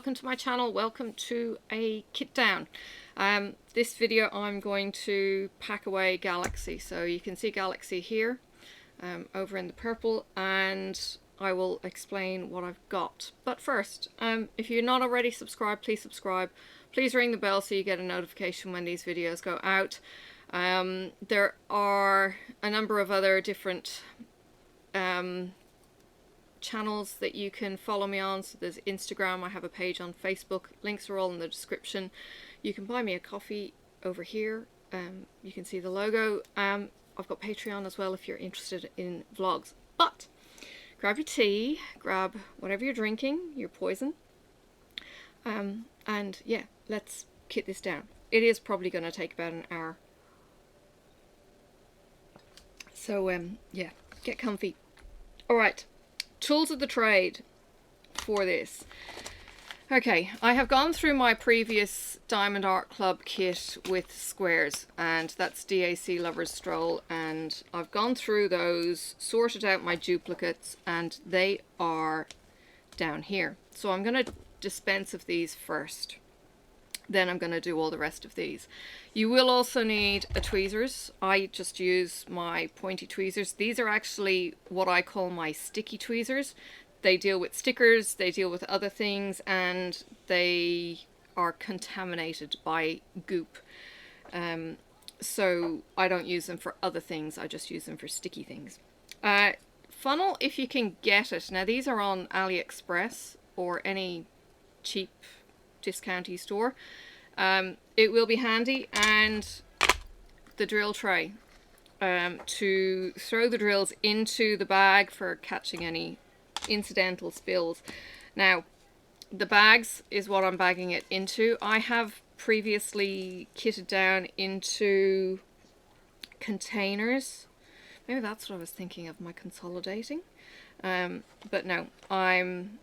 welcome to my channel. Welcome to a kit down. This video I'm going to pack away Galaxy. So you can see Galaxy here over in the purple, and I will explain what I've got. But first, if you're not already subscribed, please subscribe. Please ring the bell so you get a notification when these videos go out. There are a number of other different channels that you can follow me on. So there's Instagram, I have a page on Facebook, links are all in the description. You can buy me a coffee over here, you can see the logo. I've got Patreon as well if you're interested in vlogs. But grab your tea, grab whatever you're drinking, your poison, and yeah, let's kit this down. It is probably going to take about an hour. So yeah, get comfy. Alright, tools of the trade for this. Okay, I have gone through my previous Diamond Art Club kit with squares, and that's DAC Lover's Stroll, and I've gone through those, sorted out my duplicates, and they are down here. So I'm going to dispense of these first. Then I'm going to do all the rest of these. You will also need a tweezers. I just use my pointy tweezers. These are actually what I call my sticky tweezers. They deal with stickers, they deal with other things, and they are contaminated by goop. So I don't use them for other things, I just use them for sticky things. Funnel, if you can get it. Now these are on AliExpress or any cheap discounty store. It will be handy, and the drill tray to throw the drills into the bag for catching any incidental spills. Now the bags is what I'm bagging it into. I have previously kitted down into containers. Maybe that's what I was thinking of, my consolidating. But no, I'm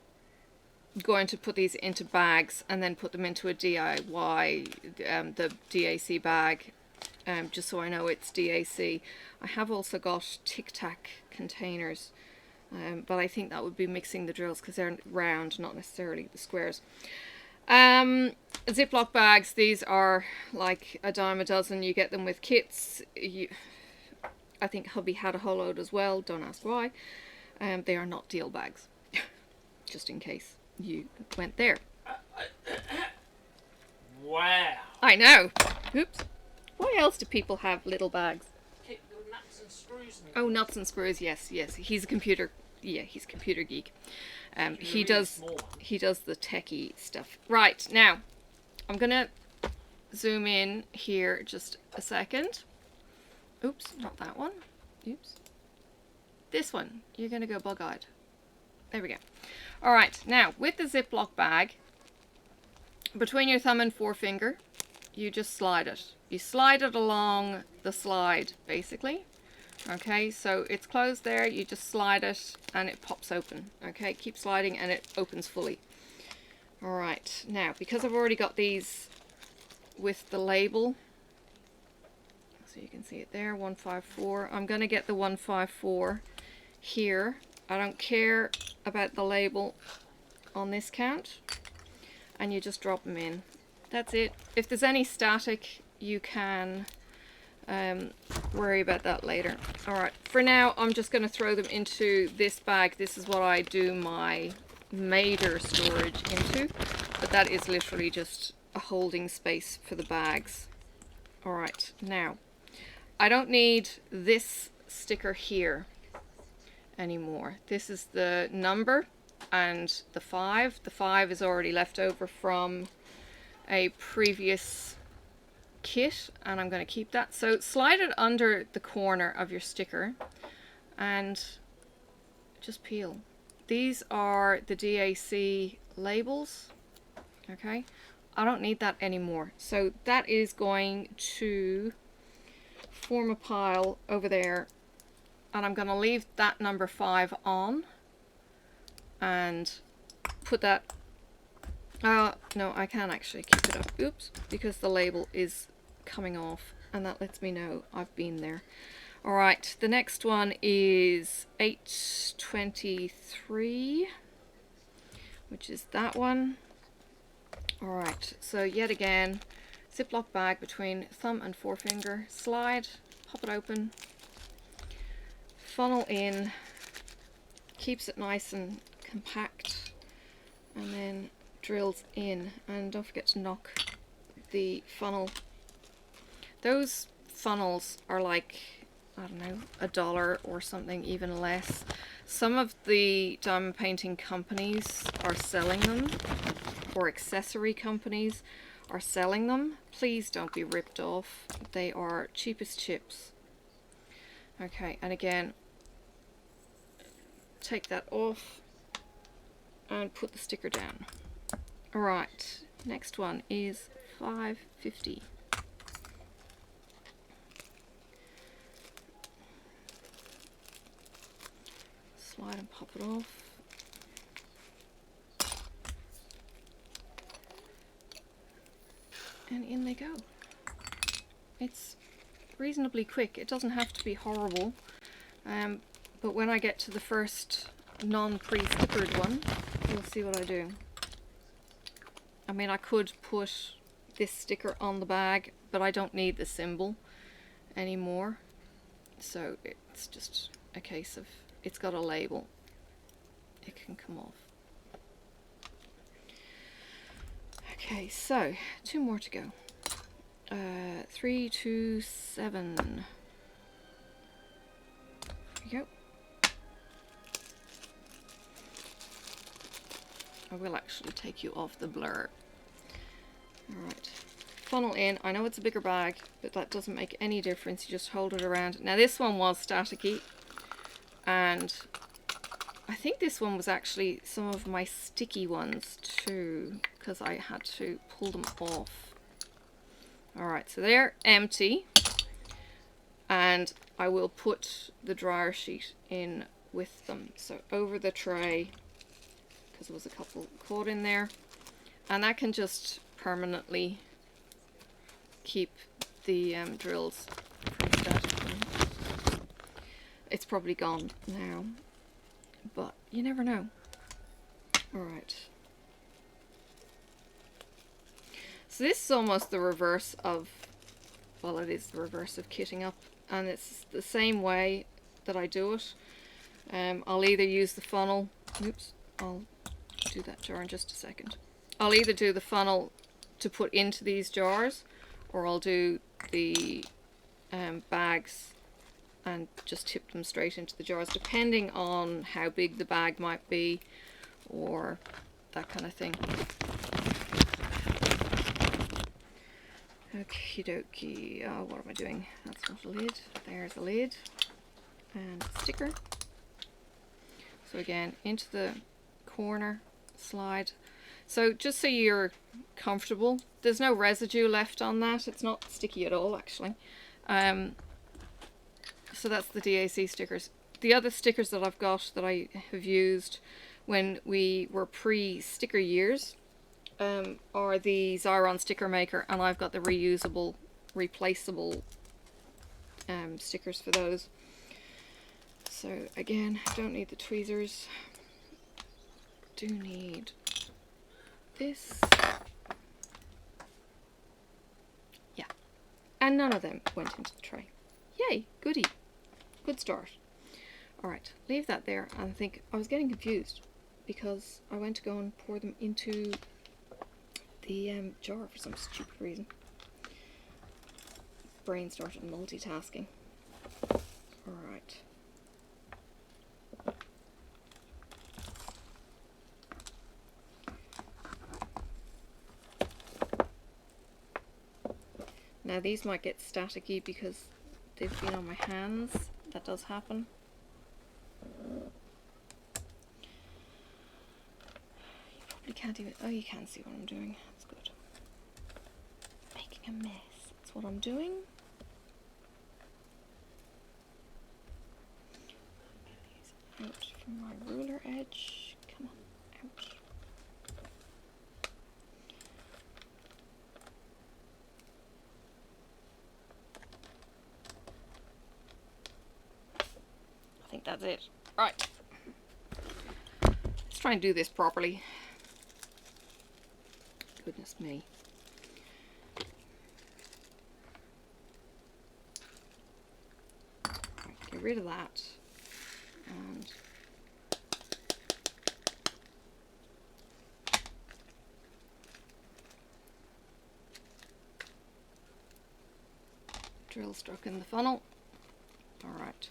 going to put these into bags and then put them into a DIY, the DAC bag, just so I know it's DAC. I have also got Tic Tac containers, but I think that would be mixing the drills because they're round, not necessarily the squares. Ziploc bags, these are like a dime a dozen. You get them with kits. I think hubby had a whole load as well, don't ask why. They are not deal bags, just in case you went there. Wow. I know. Oops. Why else do people have little bags? Nuts and screws. Oh, nuts and screws. Yes, yes. He's a computer. Yeah, he's a computer geek. He really does the techie stuff. Right, now I'm gonna zoom in here just a second. Oops, not that one. Oops. This one. You're gonna go bug-eyed. There we go. All right, now with the Ziploc bag, between your thumb and forefinger, you just slide it. You slide it along the slide, basically. Okay, so it's closed there, you just slide it and it pops open. Okay, keep sliding and it opens fully. All right, now because I've already got these with the label, so you can see it there, 154. I'm going to get the 154 here. I don't care about the label on this count, and you just drop them in. That's it. If there's any static, you can worry about that later. Alright, for now I'm just going to throw them into this bag. This is what I do my major storage into, but that is literally just a holding space for the bags. Alright, now I don't need this sticker here anymore. This is the number and the 5. The 5 is already left over from a previous kit, and I'm going to keep that. So slide it under the corner of your sticker and just peel. These are the DAC labels. Okay, I don't need that anymore, so that is going to form a pile over there, and I'm going to leave that number 5 on and put that. No, I can actually keep it up. Oops, because the label is coming off, and that lets me know I've been there. Alright, the next one is 823, which is that one. Alright, so yet again, Ziploc bag between thumb and forefinger, slide, pop it open, funnel in, keeps it nice and compact, and then drills in. And don't forget to knock the funnel. Those funnels are like, I don't know, $1 or something, even less. Some of the diamond painting companies are selling them, or accessory companies are selling them. Please don't be ripped off. They are cheap as chips. Okay, and again, take that off and put the sticker down. Alright, next one is $5.50. Slide and pop it off. And in they go. It's reasonably quick. It doesn't have to be horrible. But when I get to the first non-pre-stickered one, you'll see what I do. I mean, I could put this sticker on the bag, but I don't need the symbol anymore. So it's just a case of, it's got a label. It can come off. Okay, so 2 more to go. 3, 2, 7. There we go. I will actually take you off the blur. Alright. Funnel in. I know it's a bigger bag, but that doesn't make any difference. You just hold it around. Now this one was staticky, and I think this one was actually some of my sticky ones too, because I had to pull them off. Alright, so they're empty, and I will put the dryer sheet in with them. So over the tray, because there was a couple caught in there, and that can just permanently keep the drills from staticking. It's probably gone now, but you never know. Alright. So this is almost the reverse of, well, it is the reverse of kitting up, and it's the same way that I do it. I'll either use the funnel, oops, I'll do that jar in just a second. I'll either do the funnel to put into these jars, or I'll do the bags and just tip them straight into the jars, depending on how big the bag might be, or that kind of thing. Okie dokie. Oh, what am I doing? That's not a lid. There's a lid. And a sticker. So again, into the corner, slide. So just so you're comfortable, there's no residue left on that. It's not sticky at all, actually. So that's the DAC stickers. The other stickers that I've got that I have used when we were pre-sticker years are the Xyron sticker maker, and I've got the reusable, replaceable stickers for those. So again, don't need the tweezers. Do need this. Yeah. And none of them went into the tray. Yay, goodie. Good start. Alright, leave that there, and I think I was getting confused because I went to go and pour them into the jar for some stupid reason. Brain started multitasking. Alright. Now these might get staticky because they've been on my hands. That does happen. You probably can't even, oh, you can see what I'm doing. That's good. Making a mess. That's what I'm doing. Get these out from my ruler edge. Come on, out. I think that's it. Right. Let's try and do this properly. Goodness me. Right, get rid of that. And drill stuck in the funnel. Alright,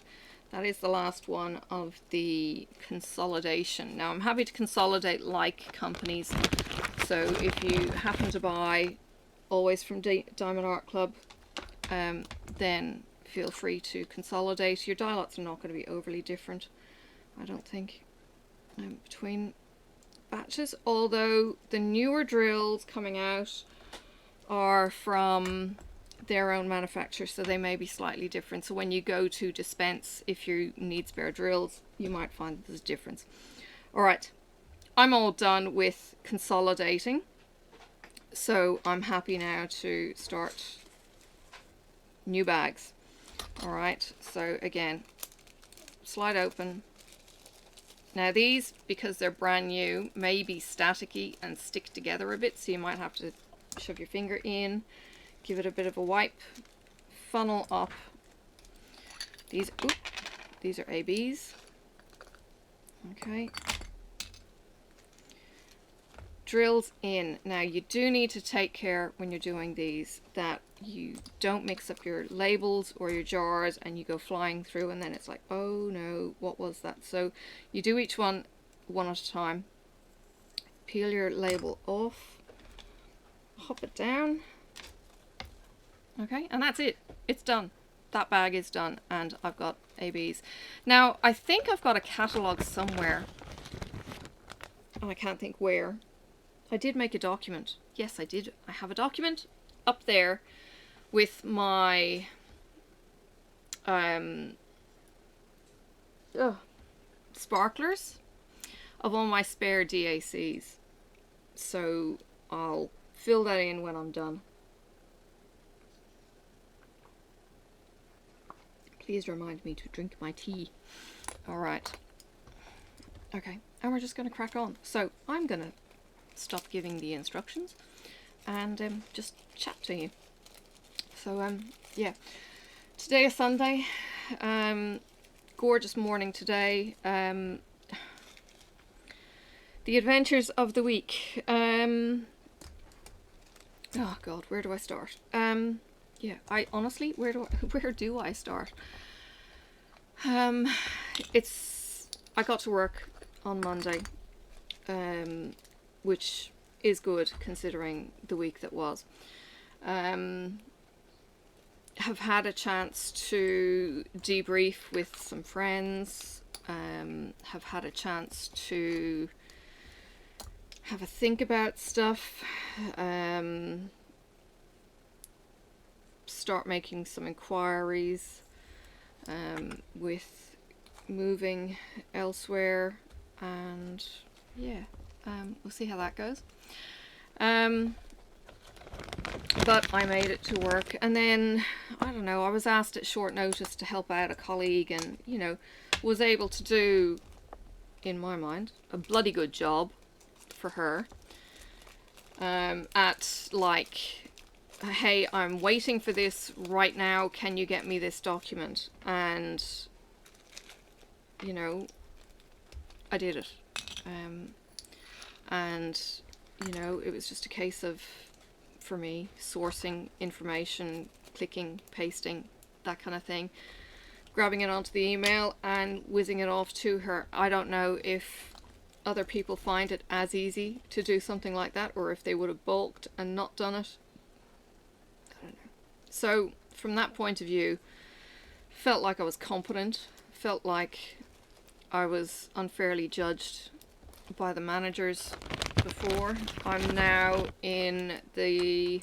that is the last one of the consolidation. Now I'm happy to consolidate like companies, so if you happen to buy always from Diamond Art Club, then feel free to consolidate. Your dial lots are not going to be overly different, I don't think, between batches, although the newer drills coming out are from their own manufacturer, so they may be slightly different. So when you go to dispense, if you need spare drills, you might find that there's a difference. Alright, I'm all done with consolidating, so I'm happy now to start new bags. Alright, so again, slide open. Now these, because they're brand new, may be staticky and stick together a bit, so you might have to shove your finger in, give it a bit of a wipe, funnel up. These are ABs. Okay. Drills in. Now you do need to take care when you're doing these that you don't mix up your labels or your jars and you go flying through and then it's like, oh no, what was that? So you do each one at a time. Peel your label off, hop it down. Okay, and that's it. It's done. That bag is done, and I've got ABs. Now, I think I've got a catalogue somewhere, and I can't think where. I did make a document. Yes, I did. I have a document up there with my sparklers of all my spare DACs. So I'll fill that in when I'm done. Please remind me to drink my tea. Alright. Okay, and we're just going to crack on. So I'm going to stop giving the instructions and just chat to you. So yeah, today is Sunday. Gorgeous morning today. The adventures of the week. Oh God, where do I start? Yeah, I honestly, where do I start? I got to work on Monday, which is good considering the week that was. Have had a chance to debrief with some friends. Have had a chance to have a think about stuff. Start making some inquiries with moving elsewhere, and yeah, we'll see how that goes. But I made it to work, and then I don't know, I was asked at short notice to help out a colleague, and you know, was able to do, in my mind, a bloody good job for her. At like, hey, I'm waiting for this right now, can you get me this document? And you know, I did it. And you know, it was just a case of, for me, sourcing information, clicking, pasting, that kind of thing, grabbing it onto the email and whizzing it off to her. I don't know if other people find it as easy to do something like that, or if they would have balked and not done it. I don't know. So from that point of view, felt like I was competent, felt like I was unfairly judged by the managers before. I'm now in the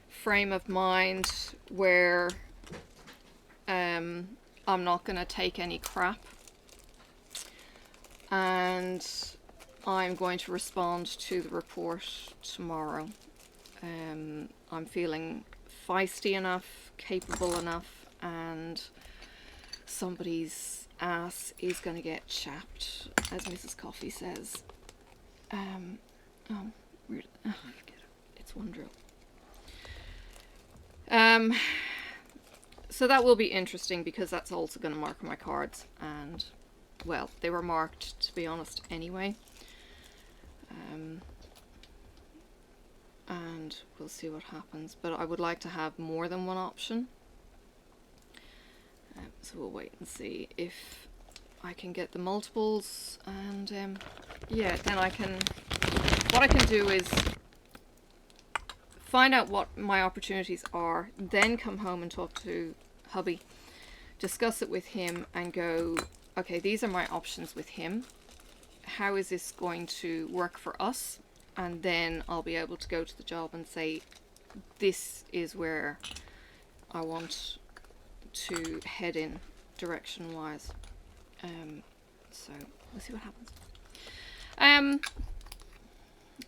frame of mind where I'm not going to take any crap, and I'm going to respond to the report tomorrow. I'm feeling feisty enough, capable enough, and somebody's ass is going to get chapped, as Mrs. Coffee says. Oh, Weird. Oh, forget it. It's one drill. So that will be interesting because that's also going to mark my cards, and well, they were marked, to be honest, anyway. And we'll see what happens, but I would like to have more than one option. So we'll wait and see if I can get the multiples, and yeah, then what I can do is find out what my opportunities are, then come home and talk to hubby, discuss it with him, and go, okay, these are my options with him. How is this going to work for us? And then I'll be able to go to the job and say, this is where I want to head in direction wise. So we'll see what happens.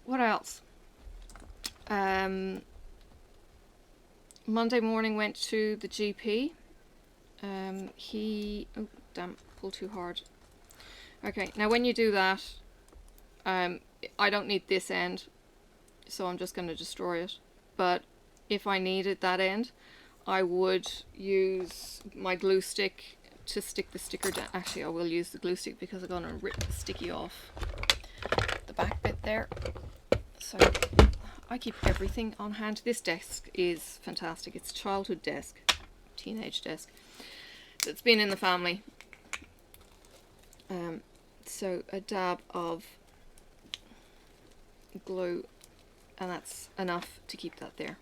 What else? Monday morning went to the GP. Oh damn, pulled too hard. Okay, now when you do that, I don't need this end, so I'm just going to destroy it. But if I needed that end, I would use my glue stick to stick the sticker down. Actually, I will use the glue stick because I'm going to rip the sticky off the back bit there. So I keep everything on hand. This desk is fantastic. It's a childhood desk, teenage desk, that's been in the family. So a dab of glue, and that's enough to keep that there.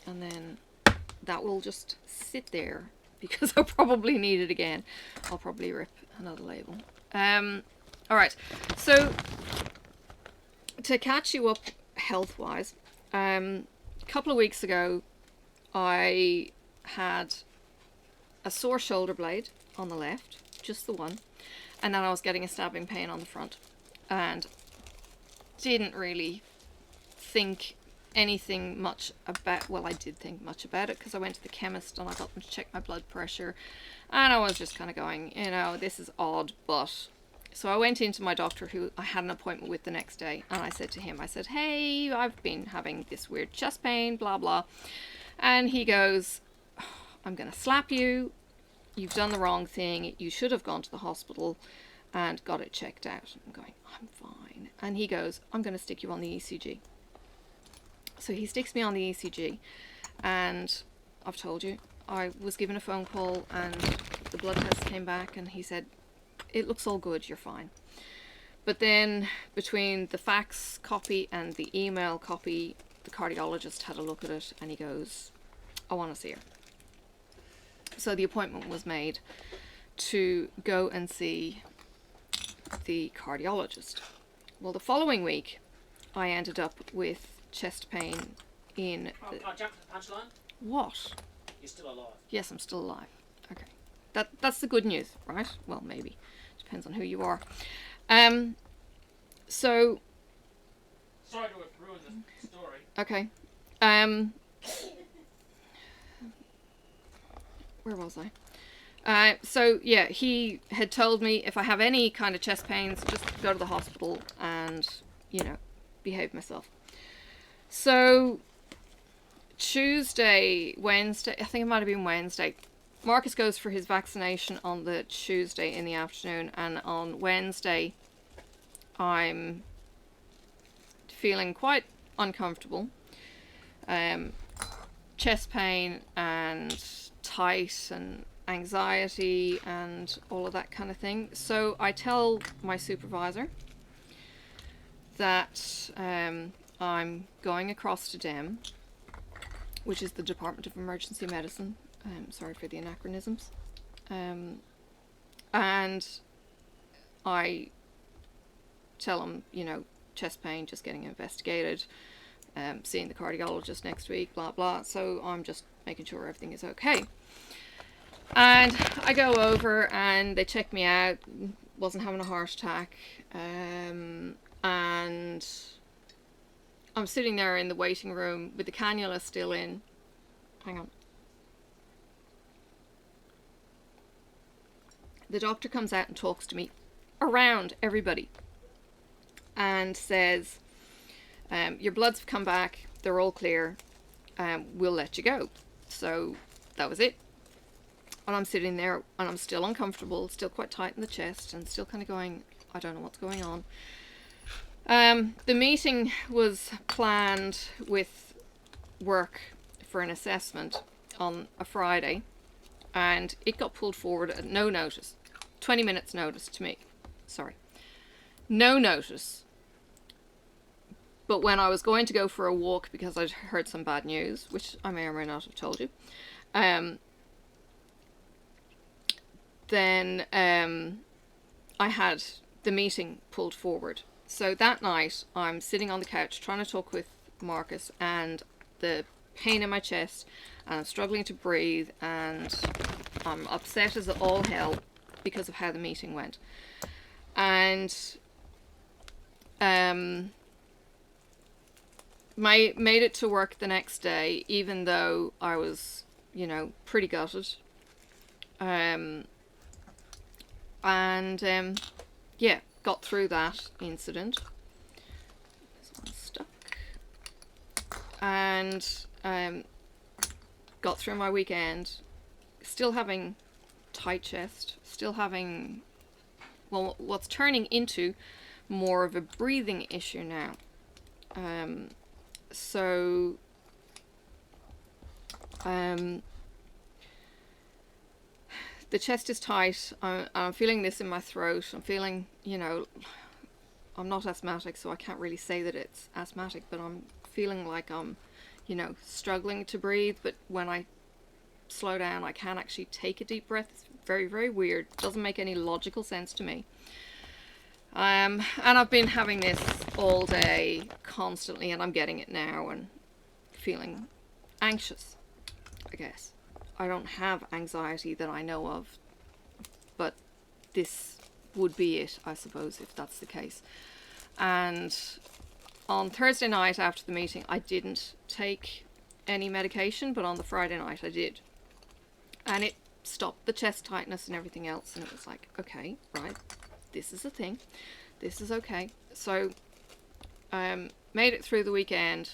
And then that will just sit there because I'll probably need it again. I'll probably rip another label. Alright, so to catch you up health-wise, a couple of weeks ago I had a sore shoulder blade on the left, just the one, and then I was getting a stabbing pain on the front, and didn't really think anything much about, well, I did think much about it because I went to the chemist and I got them to check my blood pressure, and I was just kind of going, you know, this is odd. But so I went into my doctor, who I had an appointment with the next day, and I said to him, I said, hey, I've been having this weird chest pain, blah blah, and he goes, I'm gonna slap you, you've done the wrong thing, you should have gone to the hospital and got it checked out. I'm going, I'm fine. And he goes, I'm going to stick you on the ECG. So he sticks me on the ECG, and I've told you, I was given a phone call and the blood test came back and he said, it looks all good, you're fine. But then between the fax copy and the email copy, the cardiologist had a look at it and he goes, I want to see her. So the appointment was made to go and see the cardiologist. Well, the following week I ended up with chest pain in... Oh, can I jump to the punchline? What? You're still alive. Yes, I'm still alive. Okay. That's the good news, right? Well, maybe. Depends on who you are. So... Sorry to have ruined the story. Okay. Where was I? So yeah, he had told me if I have any kind of chest pains, just go to the hospital and, you know, behave myself. So Tuesday, Wednesday, I think it might have been Wednesday, Marcus goes for his vaccination on the Tuesday in the afternoon, and on Wednesday I'm feeling quite uncomfortable, chest pain and tight and anxiety and all of that kind of thing. So I tell my supervisor that I'm going across to DEM, which is the Department of Emergency Medicine. Sorry for the anachronisms. And I tell him, you know, chest pain, just getting investigated, seeing the cardiologist next week, blah blah. So I'm just making sure everything is okay. And I go over and they check me out, wasn't having a heart attack, and I'm sitting there in the waiting room with the cannula still in. Hang on. The doctor comes out and talks to me around everybody and says, your bloods have come back, they're all clear, we'll let you go. So that was it. And I'm sitting there and I'm still uncomfortable, still quite tight in the chest, and still kind of going, I don't know what's going on. The meeting was planned with work for an assessment on a Friday, and it got pulled forward at no notice. 20 minutes notice to me. Sorry. No notice. But when I was going to go for a walk because I'd heard some bad news, which I may or may not have told you, then I had the meeting pulled forward. So that night I'm sitting on the couch trying to talk with Marcus, and the pain in my chest, and I'm struggling to breathe, and I'm upset as all hell because of how the meeting went. And made it to work the next day, even though I was, you know, pretty gutted. Yeah, got through that incident. This one's stuck. And got through my weekend, still having tight chest, still having, well, what's turning into more of a breathing issue now. The chest is tight. I'm feeling this in my throat. I'm feeling, you know, I'm not asthmatic, so I can't really say that it's asthmatic, but I'm feeling like I'm, you know, struggling to breathe. But when I slow down, I can actually take a deep breath. It's very, very weird. Doesn't make any logical sense to me. And I've been having this all day constantly, and I'm getting it now and feeling anxious, I guess. I don't have anxiety that I know of, but this would be it, I suppose, if that's the case. And on Thursday night after the meeting, I didn't take any medication, but on the Friday night I did. And it stopped the chest tightness and everything else, and it was like, okay, right, this is a thing. This is okay. So, made it through the weekend,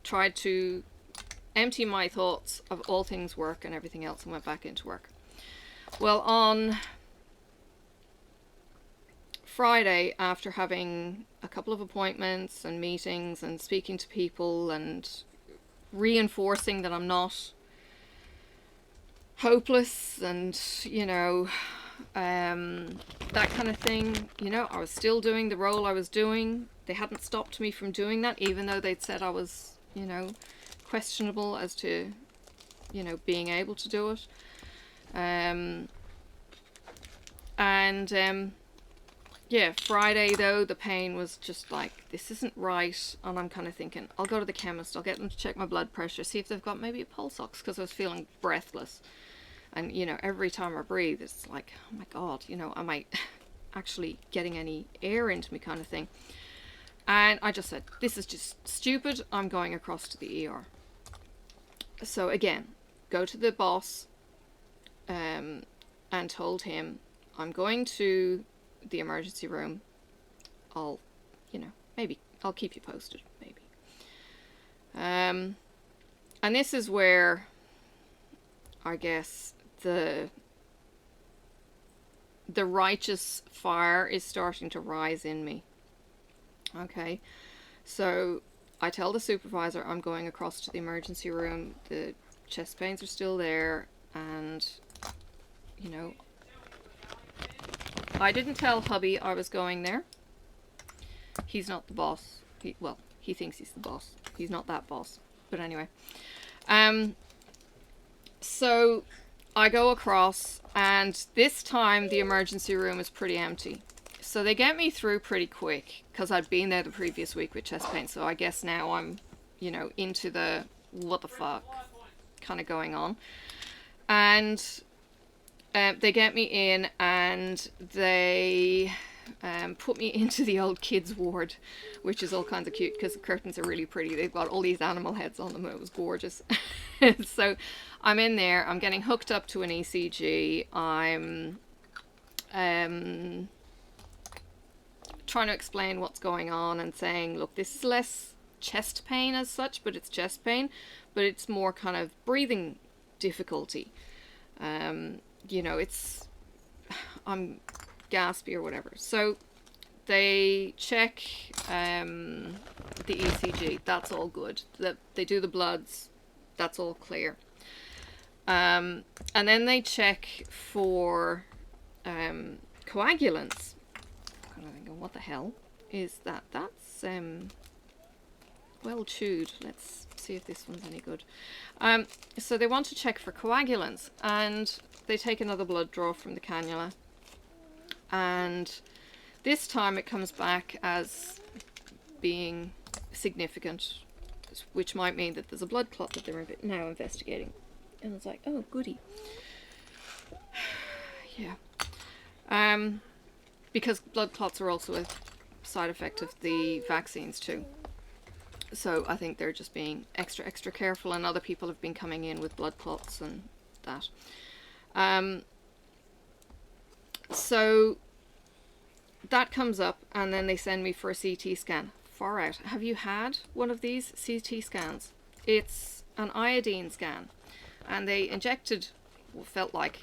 tried to empty my thoughts of all things work and everything else, and went back into work. Well, on Friday, after having a couple of appointments and meetings and speaking to people and reinforcing that I'm not hopeless and, you know, that kind of thing, you know, I was still doing the role I was doing. They hadn't stopped me from doing that, even though they'd said I was, you know, questionable as to, you know, being able to do it. Yeah, Friday though, the pain was just like, this isn't right, and I'm kind of thinking, I'll go to the chemist, I'll get them to check my blood pressure, see if they've got maybe a pulse ox, because I was feeling breathless. And, you know, every time I breathe, it's like, oh my God, you know, am I actually getting any air into me, kind of thing. And I just said, this is just stupid, I'm going across to the ER. So again, go to the boss, and told him, I'm going to the emergency room. I'll, you know, maybe I'll keep you posted, maybe. And this is where I guess the righteous fire is starting to rise in me. Okay, so I tell the supervisor I'm going across to the emergency room. The chest pains are still there, and, you know, I didn't tell hubby I was going there. He's not the boss. Well, he thinks he's the boss. He's not that boss. But anyway. So I go across, and this time the emergency room is pretty empty. So they get me through pretty quick, because I'd been there the previous week with chest pain. So I guess now I'm, you know, into the what the fuck kind of going on. And they get me in, and they put me into the old kids ward, which is all kinds of cute because the curtains are really pretty. They've got all these animal heads on them. It was gorgeous. So I'm in there. I'm getting hooked up to an ECG. I'm trying to explain what's going on and saying, look, this is less chest pain as such, but it's chest pain, but it's more kind of breathing difficulty. You know, I'm gaspy or whatever. So they check the ECG, that's all good. They do the bloods, that's all clear. And then they check for coagulants. I'm kind of thinking, what the hell is that? That's well chewed. Let's see if this one's any good. So they want to check for coagulants, and they take another blood draw from the cannula, and this time it comes back as being significant, which might mean that there's a blood clot that they're now investigating. And it's like, oh, goody. Yeah. Because blood clots are also a side effect of the vaccines too. So I think they're just being extra careful, and other people have been coming in with blood clots and that. So that comes up, and then they send me for a CT scan. Far out. Have you had one of these CT scans? It's an iodine scan, and they injected what felt like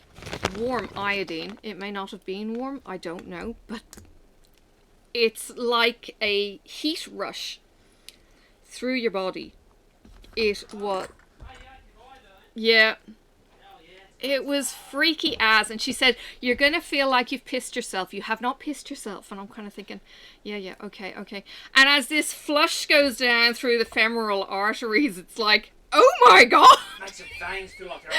warm iodine. It may not have been warm, I don't know, but it's like a heat rush through your body. It was, yeah, it was freaky as. And she said, you're gonna feel like you've pissed yourself. You have not pissed yourself. And I'm kind of thinking, yeah, okay. And as this flush goes down through the femoral arteries, it's like, oh my god! Makes your veins feel like they're on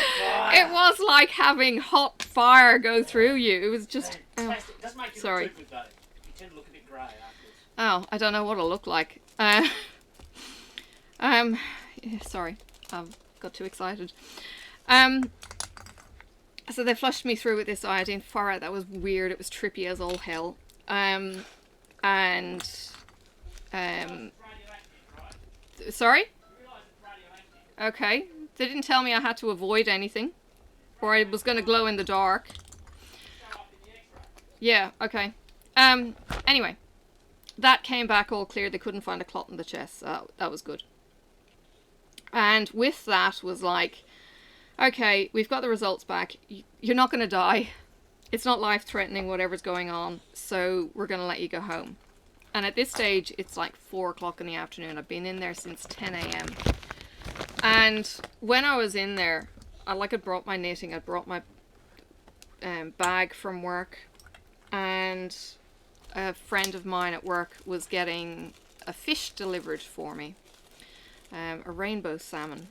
fire. It was like having hot fire go through you. It was just, Fantastic. It doesn't make you sorry. look too good though. You tend to look a bit grey afterwards. Oh, I don't know what it'll look like. Yeah, sorry, I got too excited. So they flushed me through with this iodine. Far out, that was weird. It was trippy as all hell. Sorry? Okay. They didn't tell me I had to avoid anything, or I was going to glow in the dark. Yeah, okay. Anyway, that came back all clear. They couldn't find a clot in the chest. So that was good. And with that was like, okay, we've got the results back. You're not going to die. It's not life-threatening, whatever's going on. So we're going to let you go home. And at this stage, it's like 4 o'clock in the afternoon. I've been in there since 10 a.m. And when I was in there, I had brought my knitting. I'd brought my bag from work. And a friend of mine at work was getting a fish delivered for me. A rainbow salmon.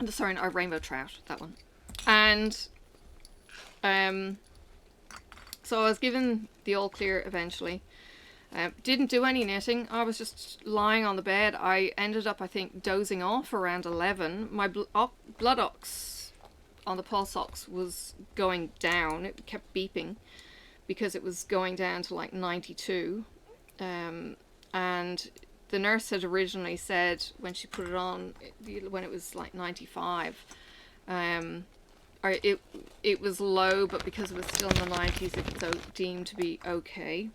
Sorry, a rainbow trout, that one. And so I was given the all clear eventually. Didn't do any knitting. I was just lying on the bed. I ended up, I think, dozing off around 11. My blood ox on the pulse ox was going down. It kept beeping because it was going down to like 92. And the nurse had originally said when she put it on, when it was like 95, it was low, but because it was still in the 90s, it was deemed to be okay.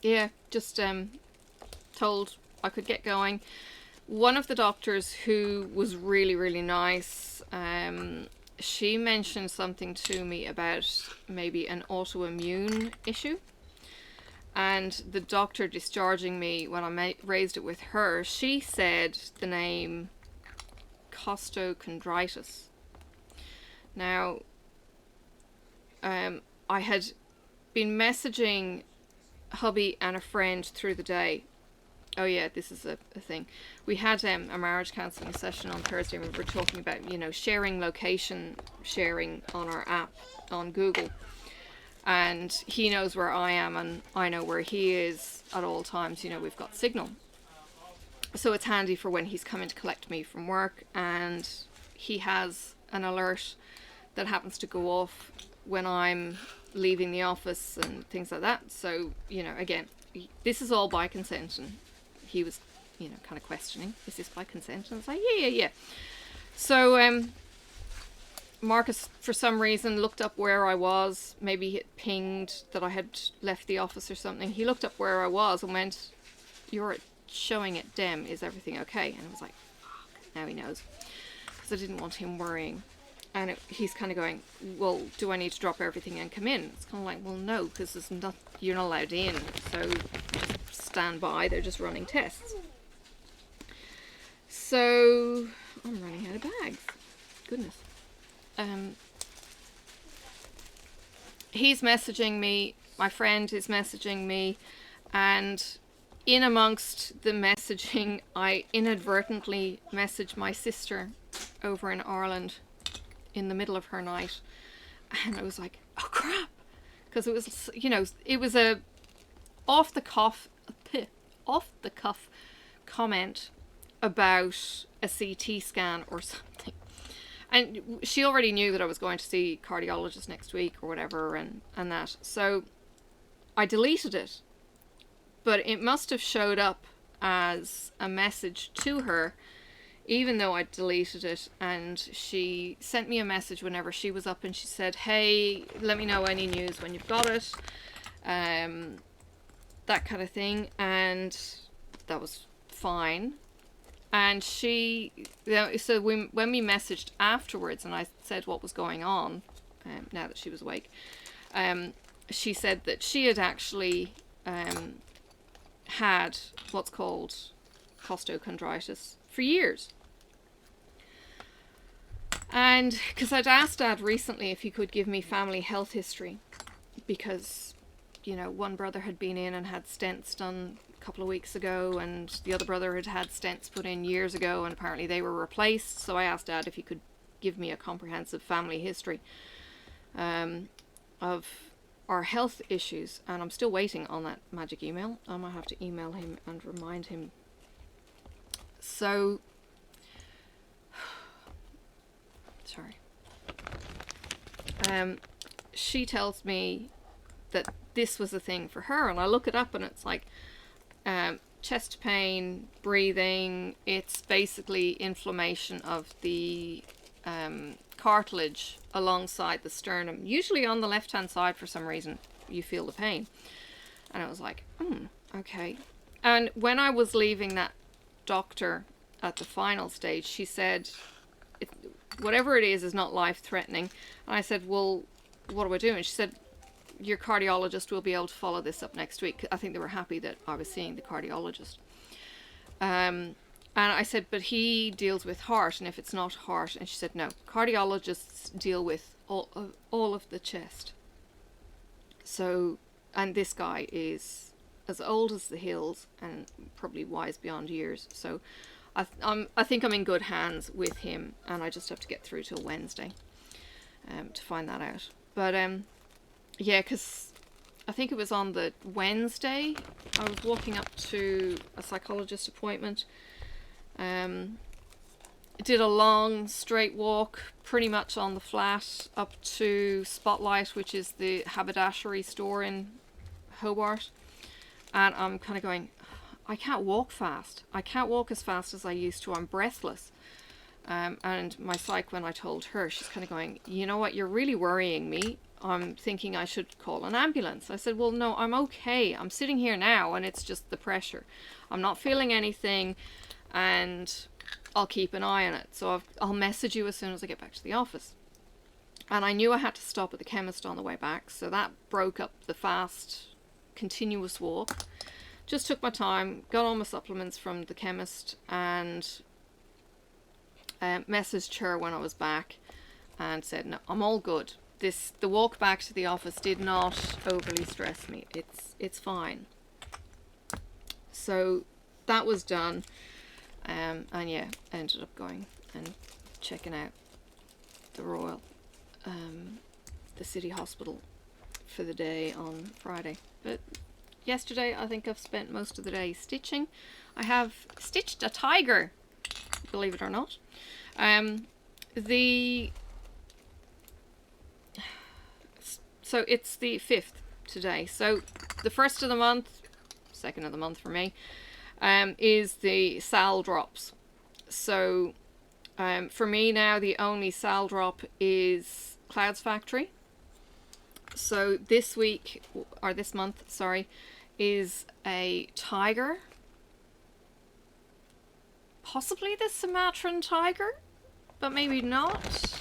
Yeah, just told I could get going. One of the doctors, who was really nice, she mentioned something to me about maybe an autoimmune issue, and the doctor discharging me, when I raised it with her, she said the name costochondritis. Now, I had been messaging hubby and a friend through the day. Oh yeah, this is a thing. We had a marriage counselling session on Thursday, and we were talking about, sharing location sharing on our app on Google. And he knows where I am and I know where he is at all times. We've got signal. So it's handy for when he's coming to collect me from work, and he has an alert that happens to go off when I'm leaving the office and things like that. So, again, this is all by consent, and he was, kind of questioning, is this by consent? And I was like, yeah. So, Marcus, for some reason, looked up where I was. Maybe it pinged that I had left the office or something. He looked up where I was and went, "You're showing it dim. Is everything okay?" And I was like, "Fuck, now he knows." Because I didn't want him worrying. And he's kind of going, "Well, do I need to drop everything and come in?" It's kind of like, well, no, because you're not allowed in. So just stand by. They're just running tests. So I'm running out of bags. Goodness. He's messaging me, my friend is messaging me, and in amongst the messaging, I inadvertently messaged my sister over in Ireland in the middle of her night, and I was like, oh crap, because it was, you know, it was a off the cuff comment about a CT scan or something. And she already knew that I was going to see a cardiologist next week or whatever, and that. So I deleted it. But it must have showed up as a message to her, even though I deleted it. And she sent me a message whenever she was up, and she said, "Hey, let me know any news when you've got it." That kind of thing. And that was fine. And she, so when we messaged afterwards and I said what was going on, now that she was awake, she said that she had actually had what's called costochondritis for years. And because I'd asked Dad recently if he could give me family health history, because, you know, one brother had been in and had stents done couple of weeks ago, and the other brother had had stents put in years ago, and apparently they were replaced. So I asked Dad if he could give me a comprehensive family history of our health issues, and I'm still waiting on that magic email. I might have to email him and remind him. So sorry. She tells me that this was a thing for her, and I look it up and it's like chest pain, breathing. It's basically inflammation of the cartilage alongside the sternum, usually on the left hand side. For some reason you feel the pain, and I was like, okay. And when I was leaving that doctor at the final stage, she said, whatever it is not life-threatening. And I said, well, what do I do? And she said, your cardiologist will be able to follow this up next week. I think they were happy that I was seeing the cardiologist. And I said, but he deals with heart, and if it's not heart, and she said, no, cardiologists deal with all of the chest. So, and this guy is as old as the hills and probably wise beyond years. So I think I'm in good hands with him, and I just have to get through till Wednesday to find that out. But yeah, because I think it was on the Wednesday I was walking up to a psychologist appointment. Did a long straight walk pretty much on the flat up to Spotlight, which is the haberdashery store in Hobart, and I'm kind of going, I can't walk fast. I can't walk as fast as I used to. I'm breathless. And my psych, when I told her, she's kind of going, you know what, you're really worrying me. I'm thinking I should call an ambulance. I said, well, no, I'm okay. I'm sitting here now and it's just the pressure. I'm not feeling anything, and I'll keep an eye on it. So I'll message you as soon as I get back to the office. And I knew I had to stop at the chemist on the way back, so that broke up the fast, continuous walk. Just took my time, got all my supplements from the chemist, and messaged her when I was back and said, no, I'm all good. The walk back to the office did not overly stress me. It's fine. So that was done. And yeah, I ended up going and checking out the Royal, the City Hospital for the day on Friday. But yesterday, I think I've spent most of the day stitching. I have stitched a tiger, believe it or not. So it's the 5th today. So the 1st of the month, 2nd of the month for me, is the Sal drops. So For me now, the only sal drop is Clouds Factory. So this week, or this month, sorry, is a tiger. Possibly the Sumatran tiger, but maybe not.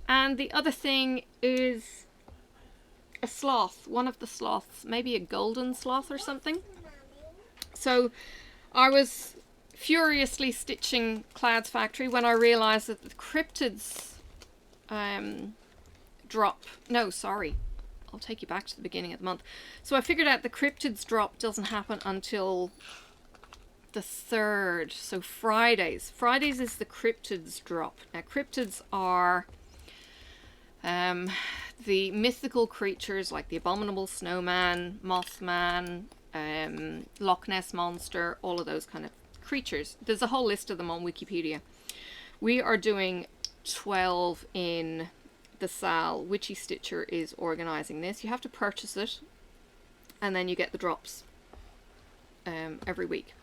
And the other thing is a sloth, one of the sloths, maybe a golden sloth or something. So I was furiously stitching Clouds Factory when I realized that the cryptids drop. No, sorry. I'll take you back to the beginning of the month. So I figured out the cryptids drop doesn't happen until the 3rd. So Fridays. Fridays is the cryptids drop. Now cryptids are the mythical creatures like the abominable snowman, Mothman, Loch Ness monster, all of those kind of creatures. There's a whole list of them on Wikipedia. We are doing 12 in the Sal. Witchy Stitcher is organizing this. You have to purchase it and then you get the drops every week.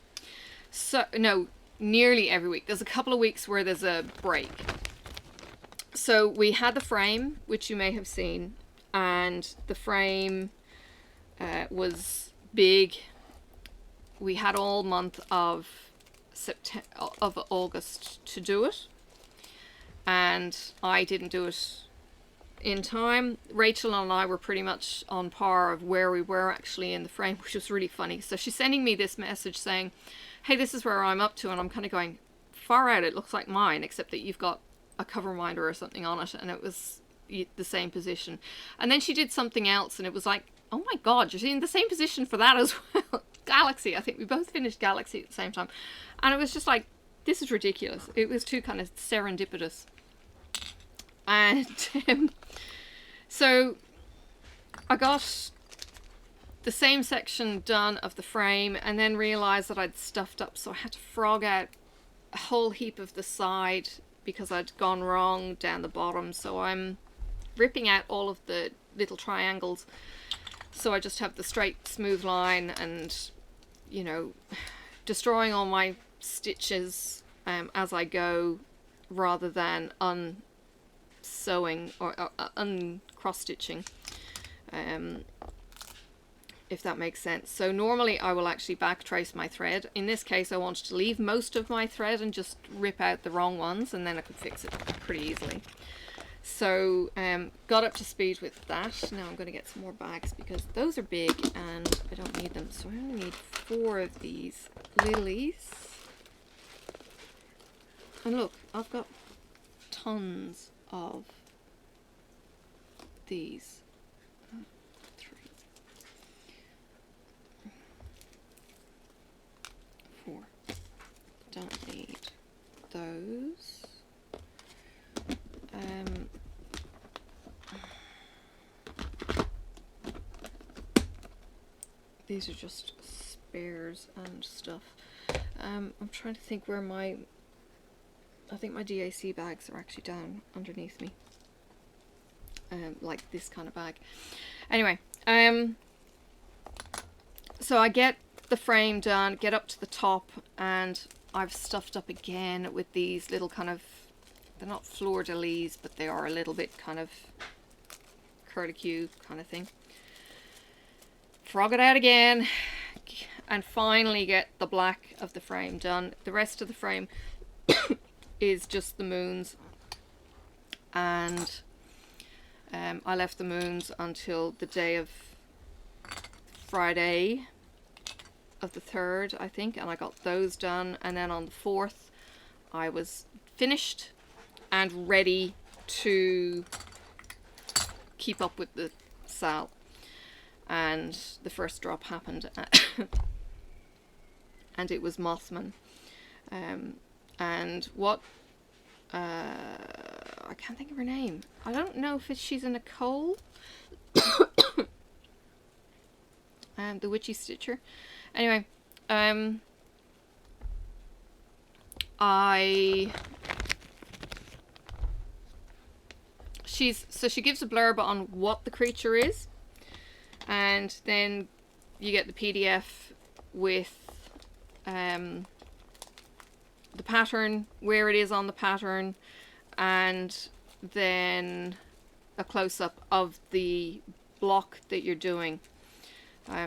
So no, nearly every week. There's a couple of weeks where there's a break. So we had the frame, which you may have seen, and the frame was big. We had all month of August to do it, and I didn't do it in time. Rachel and I were pretty much on par of where we were actually in the frame, which was really funny. So she's sending me this message saying, hey, this is where I'm up to, and I'm kind of going, far out, it looks like mine, except that you've got a cover minder or something on it, and it was the same position. And then she did something else, and it was like, oh my god, you're in the same position for that as well. Galaxy, I think we both finished Galaxy at the same time, and it was just like, this is ridiculous. It was too kind of serendipitous. And so I got the same section done of the frame, and then realized that I'd stuffed up, so I had to frog out a whole heap of the side because I'd gone wrong down the bottom. So I'm ripping out all of the little triangles, so I just have the straight smooth line, and you know, destroying all my stitches as I go, rather than unsewing or uncross stitching, if that makes sense. So normally I will actually back trace my thread. In this case I wanted to leave most of my thread and just rip out the wrong ones, and then I could fix it pretty easily. So got up to speed with that. Now I'm going to get some more bags because those are big and I don't need them. So I only need 4 of these lilies. And look, I've got tons of these. 3, 4. Don't need those. These are just spares and stuff. I'm trying to think where I think my DAC bags are actually down underneath me. Like this kind of bag. Anyway, so I get the frame done, get up to the top, and I've stuffed up again with these little kind of, they're not fleur-de-lis, but they are a little bit kind of curlicue kind of thing. Frog it out again, and finally get the black of the frame done. The rest of the frame is just the moons, and I left the moons until the day of Friday of the 3rd, I think, and I got those done, and then on the 4th I was finished and ready to keep up with the sal. And the first drop happened and it was Mothman. And what I can't think of her name. I don't know if she's in a coal. The Witchy Stitcher. Anyway, she gives a blurb on what the creature is, and then you get the PDF with the pattern, where it is on the pattern, and then a close-up of the block that you're doing.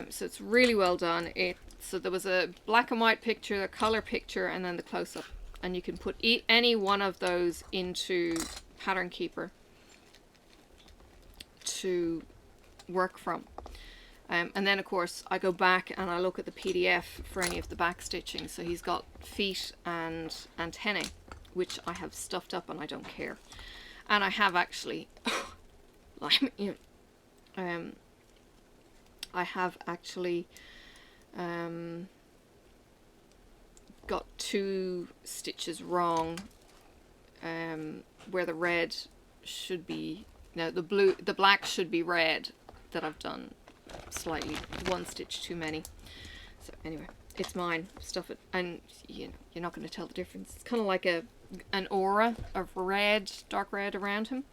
So it's really well done. So there was a black and white picture, a color picture, and then the close-up. And you can put any one of those into Pattern Keeper to work from. And then of course I go back and I look at the PDF for any of the back stitching. So he's got feet and antennae, which I have stuffed up and I don't care. And I have actually I have actually got 2 stitches wrong, where the red should be, no, the black should be red, that I've done slightly 1 stitch too many. So anyway, it's mine. Stuff it, and you know, you're not going to tell the difference. It's kind of like an aura of red, dark red around him,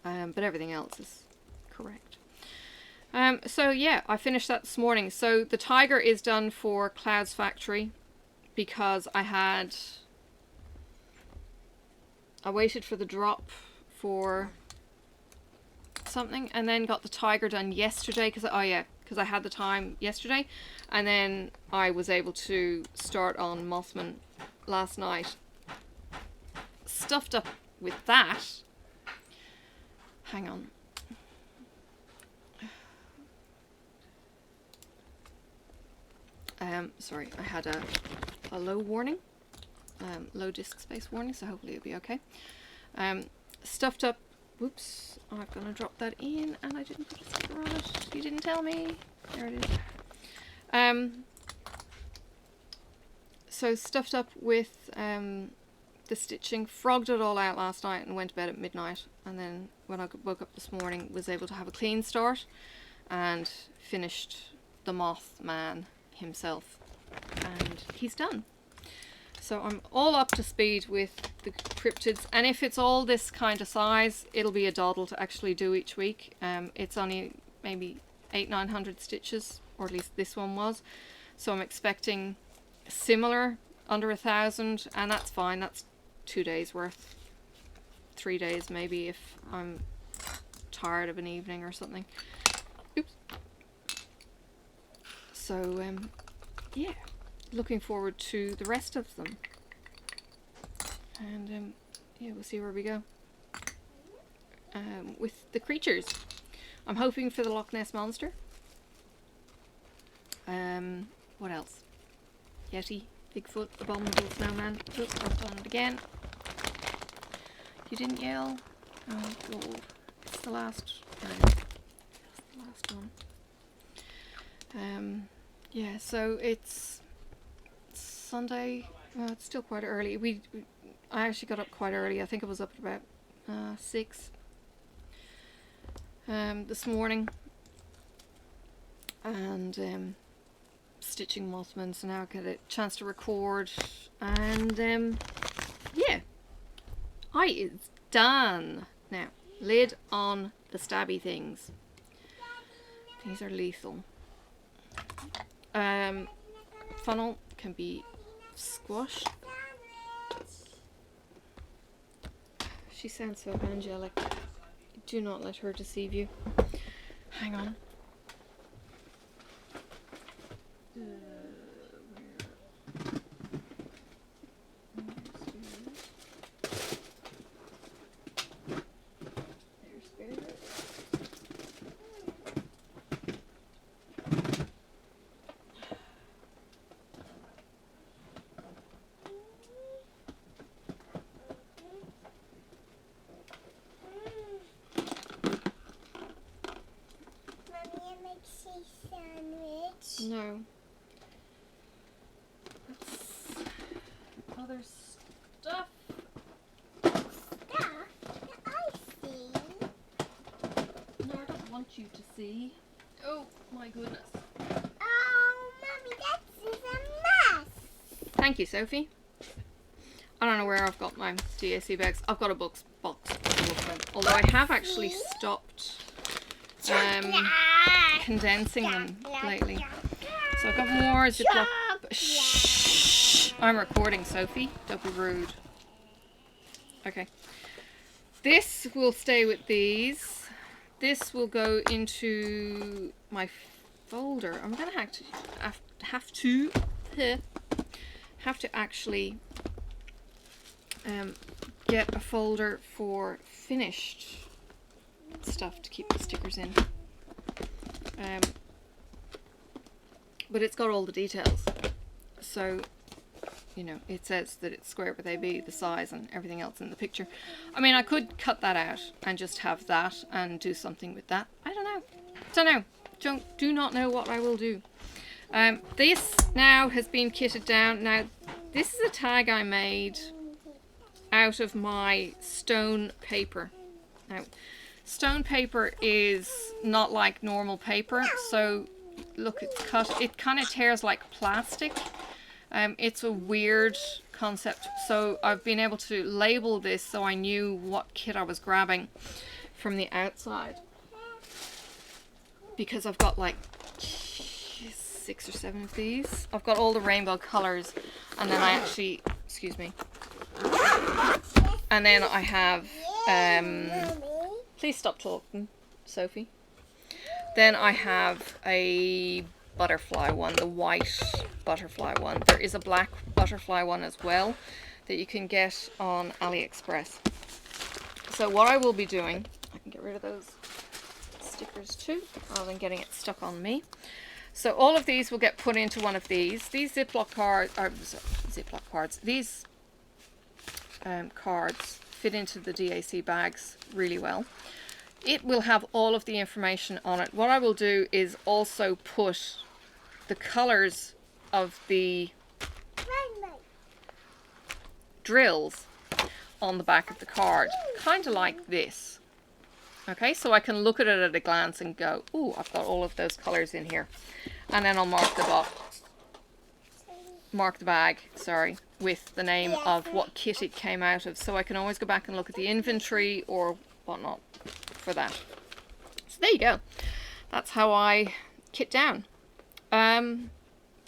but everything else is correct. So yeah, I finished that this morning. So the tiger is done for Clouds Factory, because I waited for the drop for something, and then got the tiger done yesterday, because I had the time yesterday, and then I was able to start on Mossman last night. Stuffed up with that. Hang on. Sorry, I had a low warning, low disk space warning, so hopefully it'll be okay. Stuffed up, whoops, I'm gonna drop that in, and I didn't put a sticker on it. You didn't tell me. There it is. So stuffed up with the stitching, frogged it all out last night and went to bed at midnight, and then when I woke up this morning was able to have a clean start and finished the Mothman himself, and he's done. So I'm all up to speed with the cryptids, and if it's all this kind of size, it'll be a doddle to actually do each week. It's only maybe 800-900 stitches, or at least this one was, so I'm expecting similar, under 1,000, and that's fine. That's 2 days worth, 3 days maybe if I'm tired of an evening or something. Oops. So yeah, looking forward to the rest of them, and yeah, we'll see where we go with the creatures. I'm hoping for the Loch Ness Monster. What else? Yeti, Bigfoot, Abominable Snowman. Oops, I've done it again. You didn't yell. Oh god, it's the last. It's the last one. Yeah, so it's Sunday. Well, it's still quite early. I actually got up quite early. I think I was up at about 6 this morning, and stitching Mothman. So now I get a chance to record, and yeah, it's done now. Lid on the stabby things. These are lethal. Funnel can be squashed. She sounds so angelic. Do not let her deceive you. Hang on. No. That's other stuff. Stuff that I see. No, I don't want you to see. Oh my goodness. Oh, Mommy, that's a mess. Thank you, Sophie. I don't know where I've got my DAC bags. I've got a box full of them. Although I have actually stopped condensing them lately. So I've got more Ziploc. Shh. I'm recording, Sophie. Don't be rude. Okay. This will stay with these. This will go into my folder. I'm gonna have to actually get a folder for finished stuff to keep the stickers in. But it's got all the details. So, you know, it says that it's square with AB, the size and everything else in the picture. I mean, I could cut that out and just have that and do something with that. I don't know. Do not know what I will do. This now has been kitted down. Now, this is a tag I made out of my stone paper. Now, stone paper is not like normal paper, so look, it's cut. It kind of tears like plastic. It's a weird concept, so I've been able to label this so I knew what kit I was grabbing from the outside, because I've got like 6 or 7 of these. I've got all the rainbow colors, and then I actually, excuse me, and then I have, please stop talking, Sophie. Then I have a butterfly one, the white butterfly one. There is a black butterfly one as well that you can get on AliExpress. So what I will be doing, I can get rid of those stickers too, rather than getting it stuck on me. So all of these will get put into one of these. These Ziploc cards, these cards fit into the DAC bags really well. It will have all of the information on it. What I will do is also put the colors of the drills on the back of the card, kind of like this. Okay, so I can look at it at a glance and go, ooh, I've got all of those colors in here. And then I'll mark the bag, sorry, with the name of what kit it came out of, so I can always go back and look at the inventory or whatnot for that. So there you go. That's how I kit down.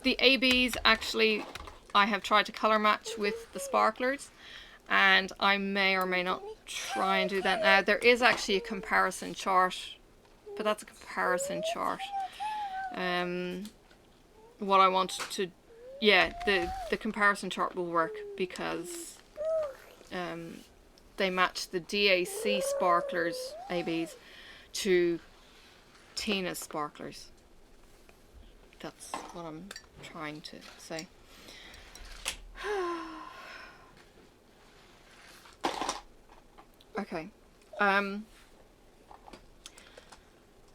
The ABs, actually, I have tried to color match with the sparklers, and I may or may not try and do that now. There is actually a comparison chart, but that's a comparison chart. What I want to, yeah, the comparison chart will work because they match the DAC sparklers ABs to Tina's sparklers. That's what I'm trying to say. Okay.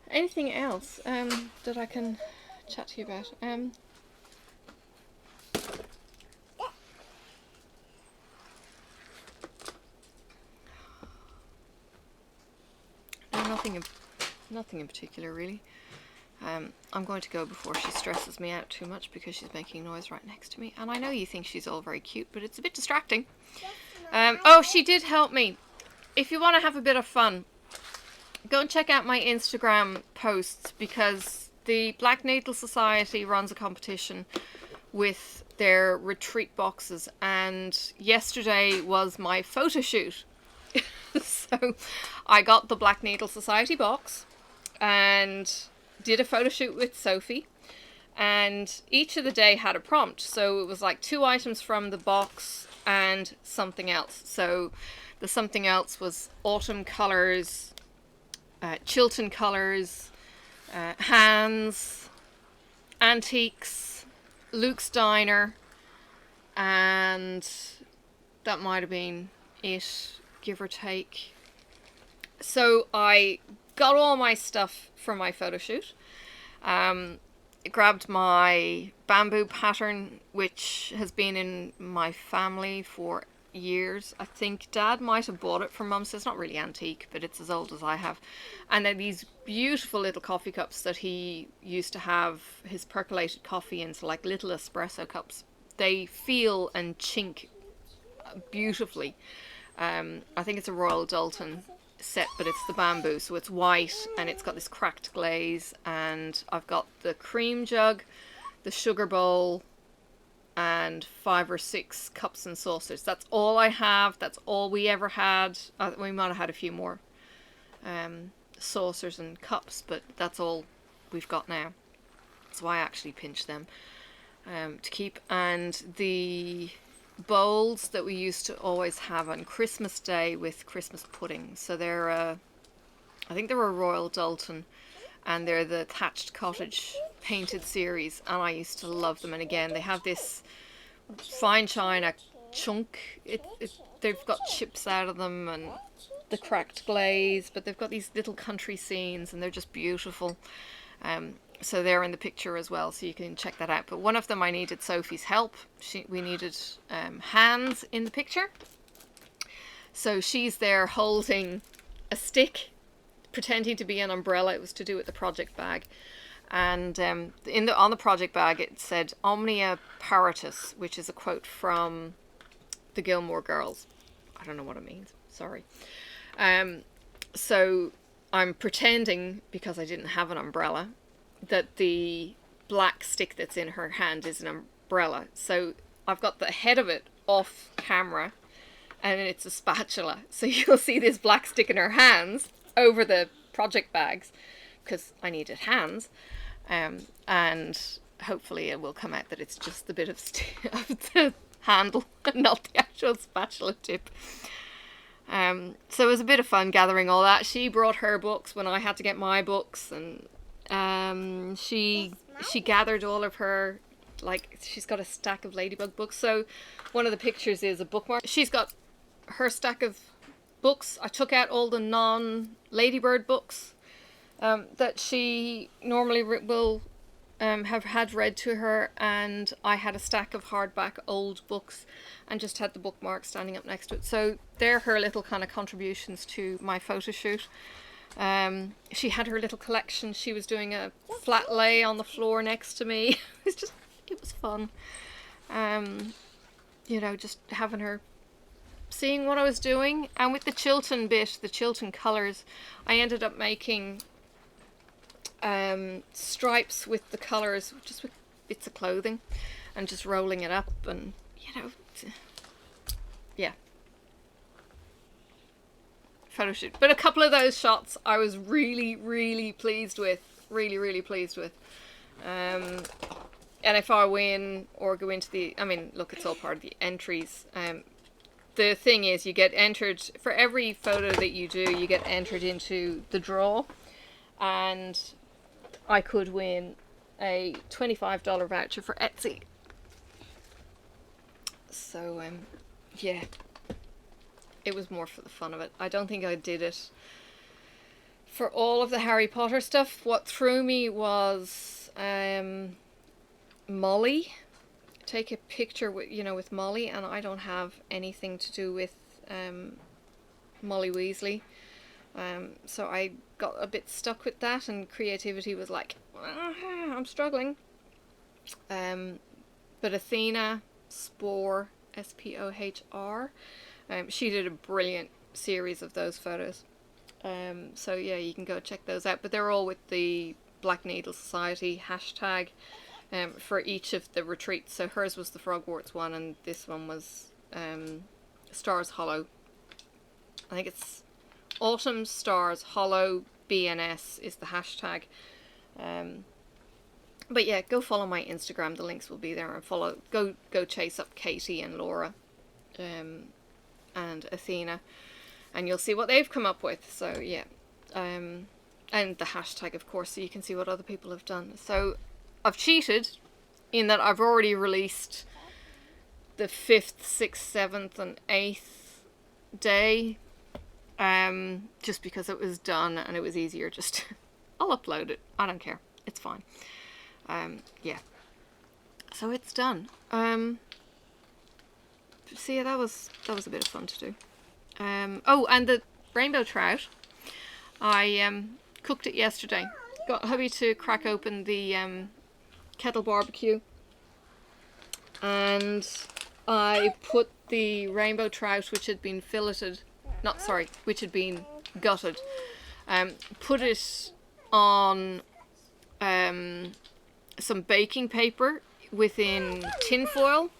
Anything else that I can chat to you about? Nothing in particular, really. I'm going to go before she stresses me out too much because she's making noise right next to me. And I know you think she's all very cute, but it's a bit distracting. Oh, she did help me. If you want to have a bit of fun, go and check out my Instagram posts, because the Black Needle Society runs a competition with their retreat boxes, and yesterday was my photo shoot. So I got the Black Needle Society box and did a photo shoot with Sophie, and each of the day had a prompt. So it was like 2 items from the box and something else. So the something else was autumn colours, Chilton colours, hands, antiques, Luke's Diner, and that might have been it, give or take. So I got all my stuff from my photo shoot. Grabbed my bamboo pattern, which has been in my family for years. I think Dad might have bought it from Mum, so it's not really antique, but it's as old as I have. And then these beautiful little coffee cups that he used to have his percolated coffee in, so like little espresso cups. They feel and chink beautifully. I think it's a Royal Doulton set, but it's the bamboo, so it's white and it's got this cracked glaze. And I've got the cream jug, the sugar bowl, and and 5 or 6 cups and saucers. That's all I have. That's all we ever had. We might have had a few more saucers and cups, but that's all we've got now. So I actually pinch them to keep. And the bowls that we used to always have on Christmas Day with Christmas pudding. So they're, I think they're a Royal Doulton, and they're the Thatched Cottage painted series, and I used to love them. And again, they have this fine china chunk. They've got chips out of them and the cracked glaze, but they've got these little country scenes, and they're just beautiful. So they're in the picture as well, so you can check that out. But one of them I needed Sophie's help. We needed hands in the picture. So she's there holding a stick, pretending to be an umbrella. It was to do with the project bag. And on the project bag it said Omnia Paratus, which is a quote from the Gilmore Girls. I don't know what it means. Sorry. So I'm pretending, because I didn't have an umbrella, that the black stick that's in her hand is an umbrella. So I've got the head of it off camera, and it's a spatula. So you'll see this black stick in her hands over the project bags, because I needed hands. And hopefully it will come out that it's just the bit of the handle and not the actual spatula tip. So it was a bit of fun gathering all that. She brought her books when I had to get my books, and she gathered all of her, like, she's got a stack of Ladybug books. So one of the pictures is a bookmark. She's got her stack of books. I took out all the non-Ladybird books that she normally will have had read to her, and I had a stack of hardback old books and just had the bookmark standing up next to it. So they're her little kind of contributions to my photo shoot. She had her little collection. She was doing a flat lay on the floor next to me. It was fun. You know, just having her seeing what I was doing. And with the Chilton bit, the Chilton colours, I ended up making stripes with the colours, just with bits of clothing, and just rolling it up, and you know, yeah, photo shoot. But a couple of those shots I was really pleased with, really pleased with. And if I win or go into the, I mean, look, it's all part of the entries. The thing is, you get entered for every photo that you do, you get entered into the draw, and I could win a $25 voucher for Etsy. So, yeah, it was more for the fun of it. I don't think I did it for all of the Harry Potter stuff. What threw me was Molly. Take a picture with, you know, with Molly, and I don't have anything to do with Molly Weasley. So I got a bit stuck with that, and creativity was like, I'm struggling. But Athena Spohr, S-P-O-H-R, she did a brilliant series of those photos. So yeah, you can go check those out. But they're all with the Black Needle Society hashtag for each of the retreats. So hers was the Frogwarts one, and this one was Stars Hollow. I think it's Autumn Stars Hollow BNS is the hashtag. But yeah, go follow my Instagram. The links will be there, and go chase up Katie and Laura and Athena, and you'll see what they've come up with. So yeah, and the hashtag, of course, so you can see what other people have done. So I've cheated in that I've already released the 5th, 6th, 7th and 8th day, just because it was done and it was easier. Just I'll upload it. I don't care. It's fine. Yeah. So it's done. So yeah, that was a bit of fun to do. Oh, and the rainbow trout, I cooked it yesterday. Got hubby to crack open the kettle barbecue, and I put the rainbow trout, which had been which had been gutted, put it on some baking paper within tin foil,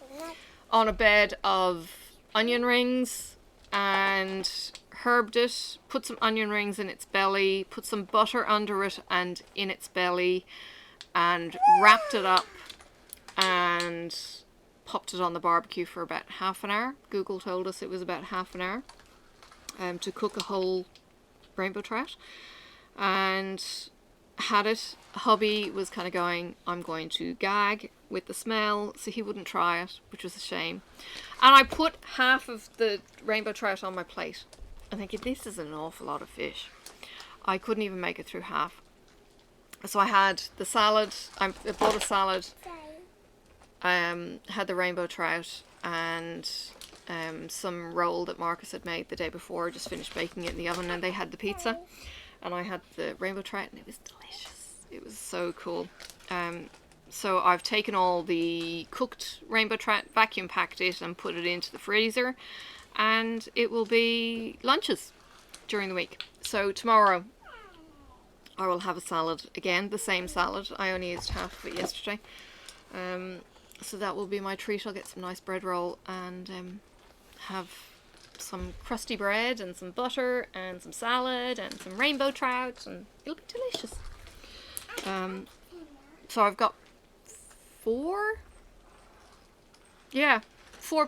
on a bed of onion rings and herbed it, put some onion rings in its belly, put some butter under it and in its belly, and wrapped it up and popped it on the barbecue for about half an hour. Google told us it was about half an hour to cook a whole rainbow trout, and had it. Hubby was kind of going, I'm going to gag with the smell, so he wouldn't try it, which was a shame. And I put half of the rainbow trout on my plate. I'm thinking, this is an awful lot of fish. I couldn't even make it through half. So I had the salad. I bought a salad. Had the rainbow trout and some roll that Marcus had made the day before. Just finished baking it in the oven, and they had the pizza. And I had the rainbow trout, and it was delicious. It was so cool. So I've taken all the cooked rainbow trout, vacuum packed it, and put it into the freezer. And it will be lunches during the week. So tomorrow I will have a salad again, the same salad. I only used half of it yesterday. So that will be my treat. I'll get some nice bread roll and have some crusty bread and some butter and some salad and some rainbow trout, and it'll be delicious. So I've got four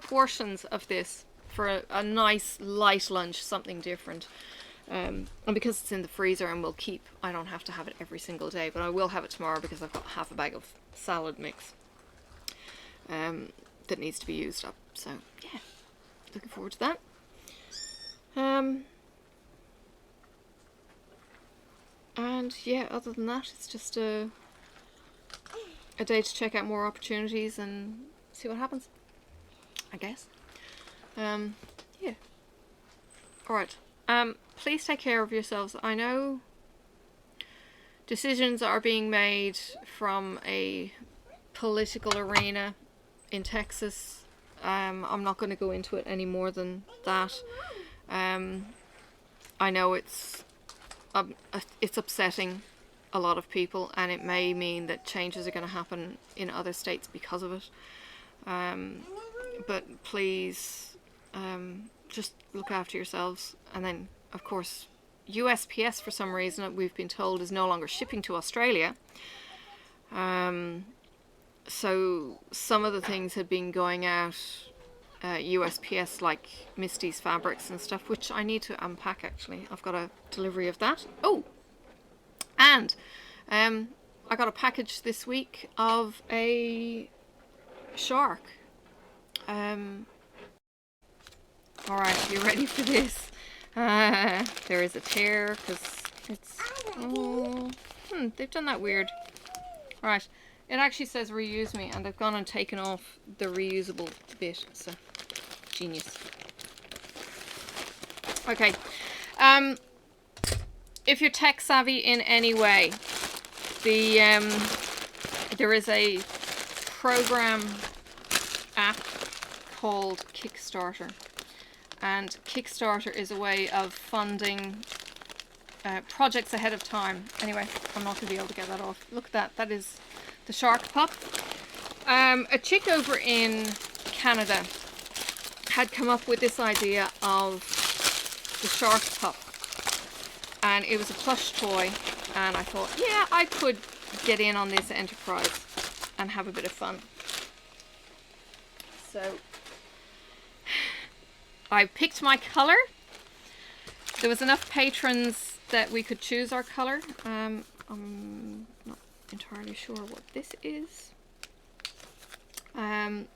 portions of this for a nice light lunch, something different. And because it's in the freezer and will keep, I don't have to have it every single day, but I will have it tomorrow because I've got half a bag of salad mix that needs to be used up. So yeah, looking forward to that. And yeah, other than that, it's just a day to check out more opportunities and see what happens, I guess. Yeah. Alright. Please take care of yourselves. I know decisions are being made from a political arena in Texas. I'm not going to go into it any more than that. I know it's upsetting a lot of people, and it may mean that changes are going to happen in other states because of it. But please, just look after yourselves. And then, of course, USPS, for some reason, we've been told, is no longer shipping to Australia. So some of the things had been going out USPS, like Misty's fabrics and stuff, which I need to unpack actually. I've got a delivery of that. Oh! And I got a package this week of a shark. Alright, you ready for this? There is a tear because it's... Oh, they've done that weird. Right, it actually says reuse me, and they've gone and taken off the reusable bit, so genius. Okay, if you're tech savvy in any way, there is a program app called Kickstarter, and Kickstarter is a way of funding projects ahead of time. Anyway, I'm not going to be able to get that off. Look at that. That is the shark pup. A chick over in Canada had come up with this idea of the shark pup, and it was a plush toy, and I thought, yeah, I could get in on this enterprise and have a bit of fun. So I picked my color. There was enough patrons that we could choose our color. I'm not entirely sure what this is. And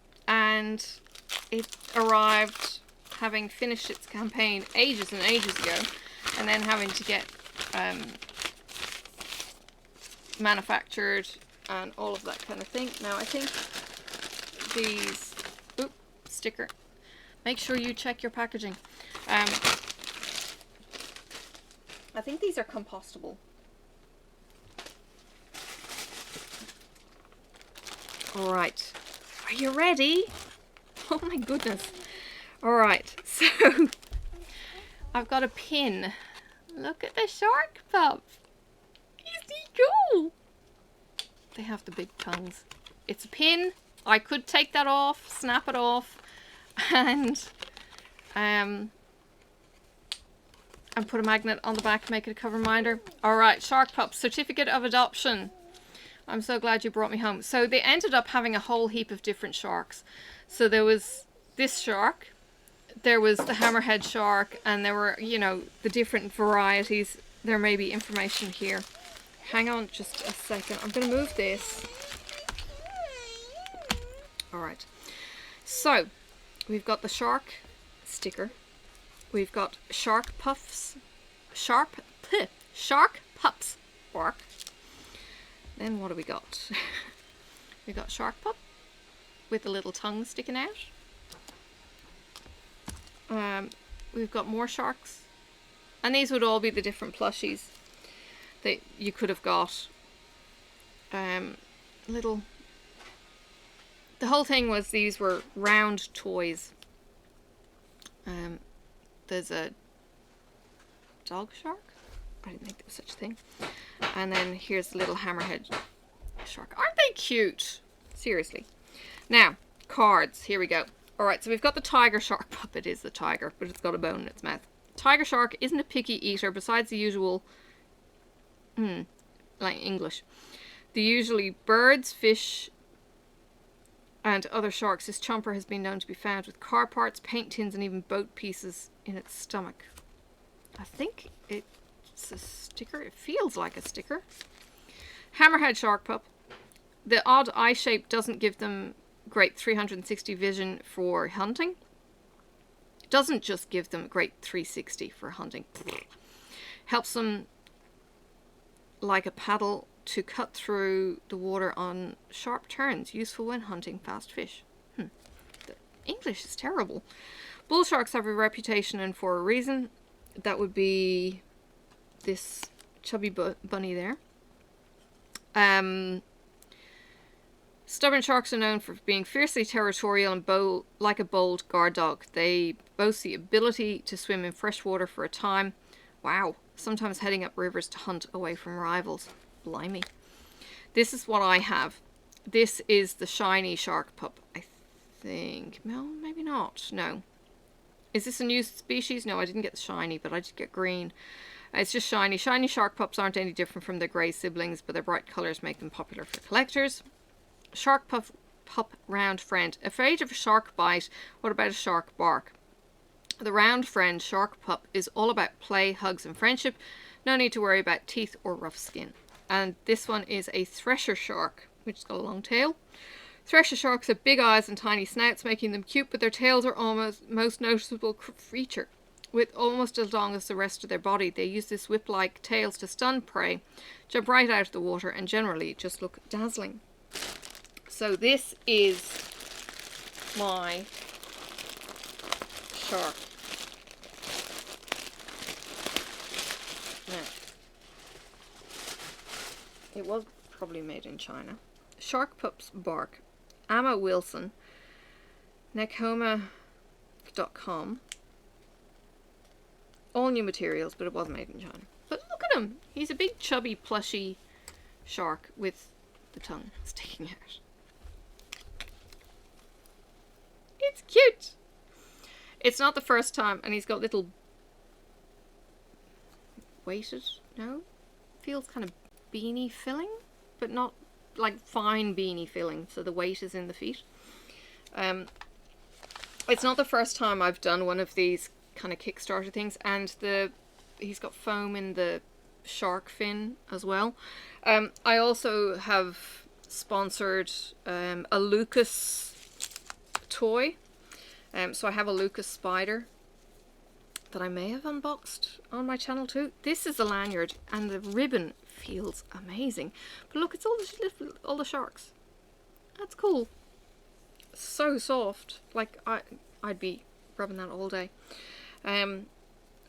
it arrived having finished its campaign ages and ages ago, and then having to get manufactured and all of that kind of thing. Now I think these... Oop, sticker. Make sure you check your packaging. I think these are compostable. Alright. Are you ready? Oh my goodness. Alright, so I've got a pin. Look at the shark pup. Isn't he cool? They have the big tongues. It's a pin I could take that off, snap it off, and put a magnet on the back to make it a cover reminder. Alright, Shark Pup, certificate of adoption. I'm so glad you brought me home. So they ended up having a whole heap of different sharks. So there was this shark, there was the hammerhead shark, and there were, you know, the different varieties. There may be information here. Hang on just a second. I'm going to move this. Alright. So, we've got the shark sticker. We've got Shark Pups bark. Then what do we got? We got Shark Pup with a little tongue sticking out. We've got more sharks. And these would all be the different plushies that you could have got. The whole thing was these were round toys. There's a dog shark. I didn't think there was such a thing. And then here's the little hammerhead shark. Aren't they cute? Seriously. Now, cards. Here we go. Alright, so we've got the tiger shark pup. It is the tiger, but it's got a bone in its mouth. Tiger shark isn't a picky eater besides the usual... like English. The usually birds, fish, and other sharks. This chomper has been known to be found with car parts, paint tins, and even boat pieces in its stomach. I think it's a sticker. It feels like a sticker. Hammerhead shark pup. The odd eye shape doesn't give them great 360 vision for hunting. It doesn't just give them great 360 for hunting. Helps them like a paddle to cut through the water on sharp turns, useful when hunting fast fish. The English is terrible. Bull sharks have a reputation, and for a reason. That would be this chubby bunny there. Stubborn sharks are known for being fiercely territorial and like a bold guard dog. They boast the ability to swim in fresh water for a time. Wow. Sometimes heading up rivers to hunt away from rivals. Blimey. This is what I have. This is the shiny shark pup, I think. No, maybe not. No. Is this a new species? No, I didn't get the shiny, but I did get green. It's just shiny. Shiny shark pups aren't any different from their grey siblings, but their bright colours make them popular for collectors. Shark pup round friend. Afraid of a shark bite? What about a shark bark? The round friend shark pup is all about play, hugs, and friendship. No need to worry about teeth or rough skin. And this one is a thresher shark, which has got a long tail. Thresher sharks have big eyes and tiny snouts, making them cute, but their tails are almost most noticeable feature. With almost as long as the rest of their body, they use this whip-like tails to stun prey, jump right out of the water, and generally just look dazzling. So this is my shark. Now, it was probably made in China. Shark Pups bark. Amma Wilson. Necoma.com. All new materials, but it was made in China. But look at him. He's a big chubby plushy shark with the tongue sticking out. It's cute. It's not the first time, and he's got little weighted, no? Feels kind of beanie filling, but not like fine beanie filling, so the weight is in the feet. It's not the first time I've done one of these kind of Kickstarter things, and he's got foam in the shark fin as well. I also have sponsored a Lucas toy. So I have a Lucas spider that I may have unboxed on my channel too. This is a lanyard, and the ribbon feels amazing. But look, it's all the sharks. That's cool. So soft. Like I'd be rubbing that all day. I'd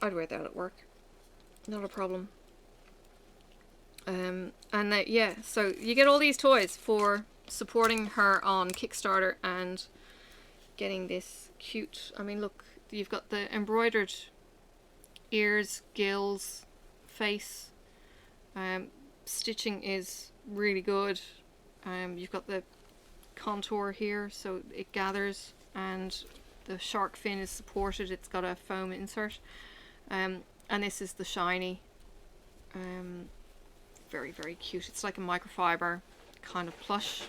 wear that at work. Not a problem. Yeah, so you get all these toys for supporting her on Kickstarter and getting this cute. I mean, look, you've got the embroidered ears, gills, face. Stitching is really good. You've got the contour here, so it gathers, and the shark fin is supported. It's got a foam insert, and this is the shiny. Very, very cute. It's like a microfiber kind of plush.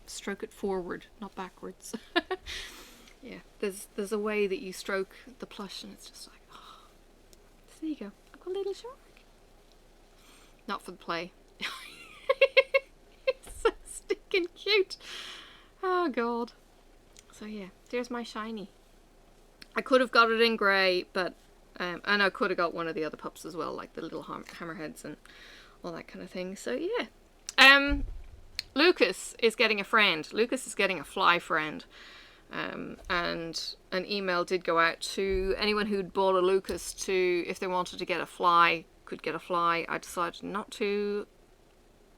Stroke it forward, not backwards. Yeah, there's a way that you stroke the plush, and it's just like, oh, there you go. I've got a little shark. Not for the play. It's so stinking cute. Oh god. So yeah, there's my shiny. I could have got it in grey, but and I could have got one of the other pups as well, like the little hammerheads and all that kind of thing. So yeah. Lucas is getting a friend. Lucas is getting a fly friend. And an email did go out to anyone who'd bought a Lucas to, if they wanted to get a fly, could get a fly. I decided not to.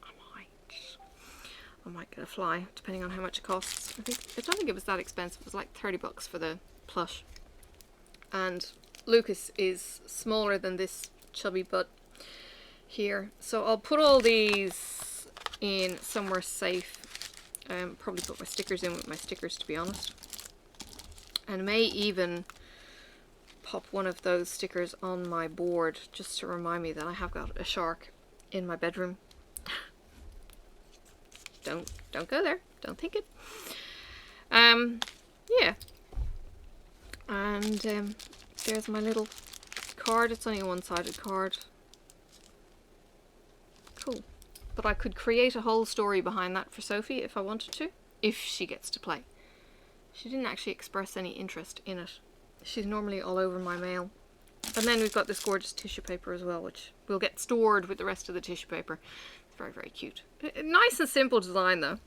I might get a fly, depending on how much it costs. I don't think it was that expensive. It was like 30 bucks for the plush. And Lucas is smaller than this chubby butt here. So I'll put all these in somewhere safe. Probably put my stickers in with my stickers, to be honest. And may even pop one of those stickers on my board just to remind me that I have got a shark in my bedroom. Don't go there. Don't think it. Yeah. And there's my little card. It's only a one-sided card. Cool. But I could create a whole story behind that for Sophie if I wanted to, if she gets to play. She didn't actually express any interest in it. She's normally all over my mail. And then we've got this gorgeous tissue paper as well, which will get stored with the rest of the tissue paper. It's very, very cute. Nice and simple design though.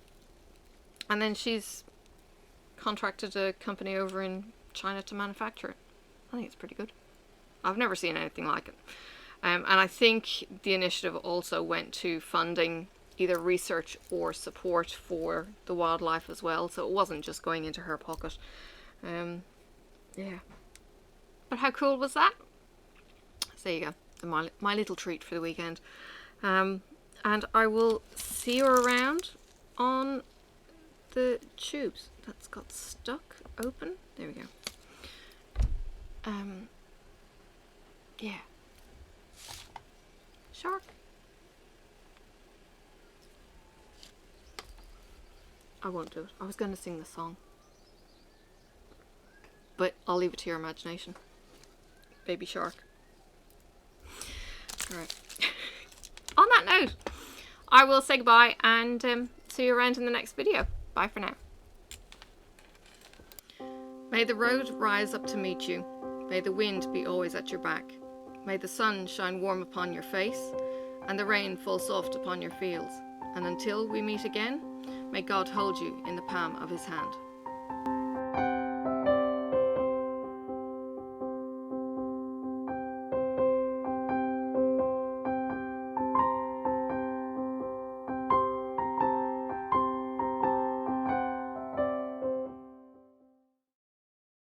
And then she's contracted a company over in China to manufacture it. I think it's pretty good. I've never seen anything like it. And I think the initiative also went to funding either research or support for the wildlife as well. So it wasn't just going into her pocket. Yeah. But how cool was that? So there you go. My little treat for the weekend. And I will see you around on the tubes. That's got stuck open. There we go. Yeah. Shark. I won't do it. I was going to sing the song. But I'll leave it to your imagination. Baby shark. Alright. On that note, I will say goodbye and see you around in the next video. Bye for now. May the road rise up to meet you. May the wind be always at your back. May the sun shine warm upon your face, and the rain fall soft upon your fields. And until we meet again, may God hold you in the palm of his hand.